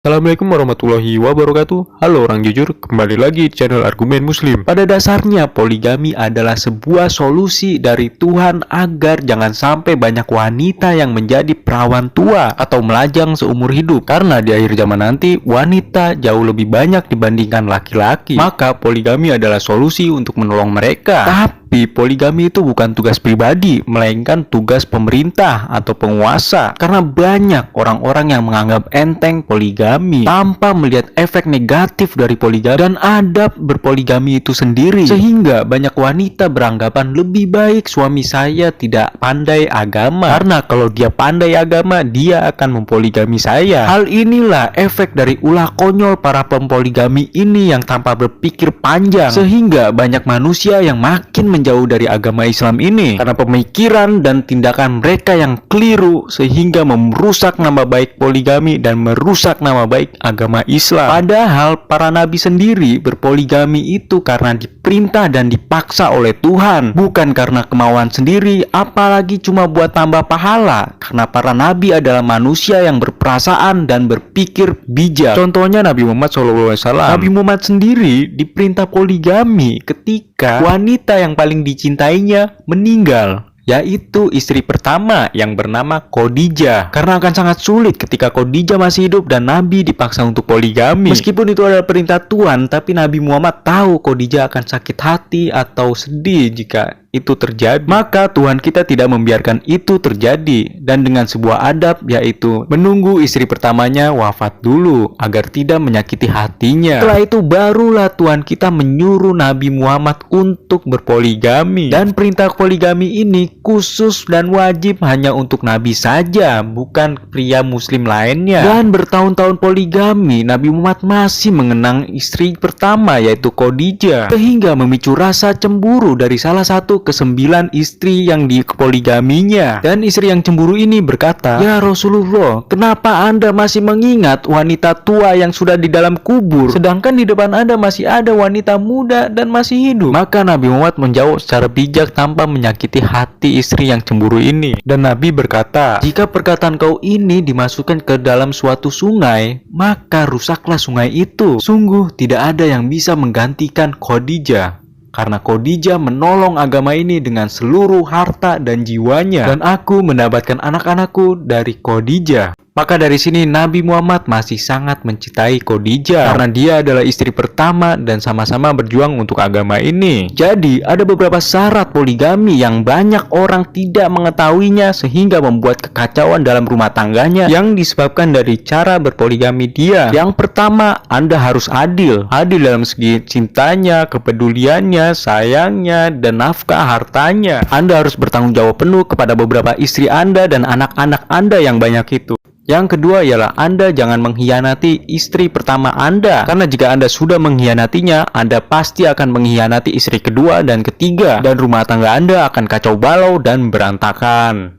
Assalamualaikum warahmatullahi wabarakatuh. Halo orang jujur, kembali lagi di channel Argumen Muslim. Pada dasarnya poligami adalah sebuah solusi dari Tuhan agar jangan sampai banyak wanita yang menjadi perawan tua atau melajang seumur hidup. Karena di akhir zaman nanti wanita jauh lebih banyak dibandingkan laki-laki. Maka poligami adalah solusi untuk menolong mereka. Tapi poligami itu bukan tugas pribadi, melainkan tugas pemerintah atau penguasa. Karena banyak orang-orang yang menganggap enteng poligami tanpa melihat efek negatif dari poligami dan adab berpoligami itu sendiri. Sehingga banyak wanita beranggapan lebih baik suami saya tidak pandai agama. Karena kalau dia pandai agama, dia akan mempoligami saya. Hal inilah efek dari ulah konyol para pempoligami ini yang tanpa berpikir panjang. Sehingga banyak manusia yang makin menjauh dari agama Islam ini karena pemikiran dan tindakan mereka yang keliru, sehingga merusak nama baik poligami dan merusak nama baik agama Islam. Padahal para nabi sendiri berpoligami itu karena diperintah dan dipaksa oleh Tuhan, bukan karena kemauan sendiri, apalagi cuma buat tambah pahala. Karena para nabi adalah manusia yang berperasaan dan berpikir bijak. Contohnya Nabi Muhammad SAW. Nabi Muhammad sendiri diperintah poligami ketika wanita yang paling dicintainya meninggal, yaitu istri pertama yang bernama Khadijah. Karena akan sangat sulit ketika Khadijah masih hidup dan Nabi dipaksa untuk poligami. Meskipun itu adalah perintah Tuhan, tapi Nabi Muhammad tahu Khadijah akan sakit hati atau sedih jika itu terjadi. Maka Tuhan kita tidak membiarkan itu terjadi, dan dengan sebuah adab, yaitu menunggu istri pertamanya wafat dulu agar tidak menyakiti hatinya. Setelah itu barulah Tuhan kita menyuruh Nabi Muhammad untuk berpoligami. Dan perintah poligami ini khusus dan wajib hanya untuk Nabi saja, bukan pria muslim lainnya. Dan bertahun-tahun poligami, Nabi Muhammad masih mengenang istri pertama, yaitu Khadijah, sehingga memicu rasa cemburu dari salah satu ke-9 istri yang dipoligaminya. Dan istri yang cemburu ini berkata, "Ya Rasulullah, kenapa Anda masih mengingat wanita tua yang sudah di dalam kubur, sedangkan di depan Anda masih ada wanita muda dan masih hidup?" Maka Nabi Muhammad menjawab secara bijak tanpa menyakiti hati istri yang cemburu ini. Dan Nabi berkata, "Jika perkataan kau ini dimasukkan ke dalam suatu sungai, maka rusaklah sungai itu. Sungguh tidak ada yang bisa menggantikan Khadijah. Karena Khadijah menolong agama ini dengan seluruh harta dan jiwanya, dan aku mendapatkan anak-anakku dari Khadijah." Maka dari sini Nabi Muhammad masih sangat mencintai Khadijah karena dia adalah istri pertama dan sama-sama berjuang untuk agama ini. Jadi ada beberapa syarat poligami yang banyak orang tidak mengetahuinya, sehingga membuat kekacauan dalam rumah tangganya yang disebabkan dari cara berpoligami dia. Yang pertama, Anda harus adil. Adil dalam segi cintanya, kepeduliannya, sayangnya, dan nafkah hartanya. Anda harus bertanggung jawab penuh kepada beberapa istri Anda dan anak-anak Anda yang banyak itu. Yang kedua ialah Anda jangan mengkhianati istri pertama Anda, karena jika Anda sudah mengkhianatinya, Anda pasti akan mengkhianati istri kedua dan ketiga, dan rumah tangga Anda akan kacau balau dan berantakan.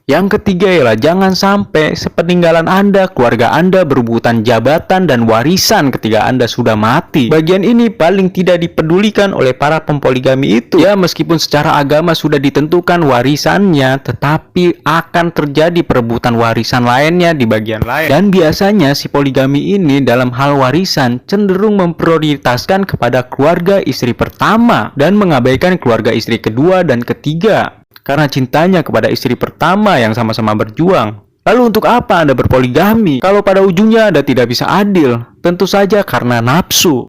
Yang ketiga ialah jangan sampai sepeninggalan Anda, keluarga Anda berebutan jabatan dan warisan ketika Anda sudah mati. Bagian ini paling tidak dipedulikan oleh para pempoligami itu. Ya, meskipun secara agama sudah ditentukan warisannya, tetapi akan terjadi perebutan warisan lainnya di bagian lain. Dan biasanya si poligami ini dalam hal warisan cenderung memprioritaskan kepada keluarga istri pertama dan mengabaikan keluarga istri kedua dan ketiga, karena cintanya kepada istri pertama yang sama-sama berjuang. Lalu untuk apa Anda berpoligami kalau pada ujungnya Anda tidak bisa adil? Tentu saja karena nafsu.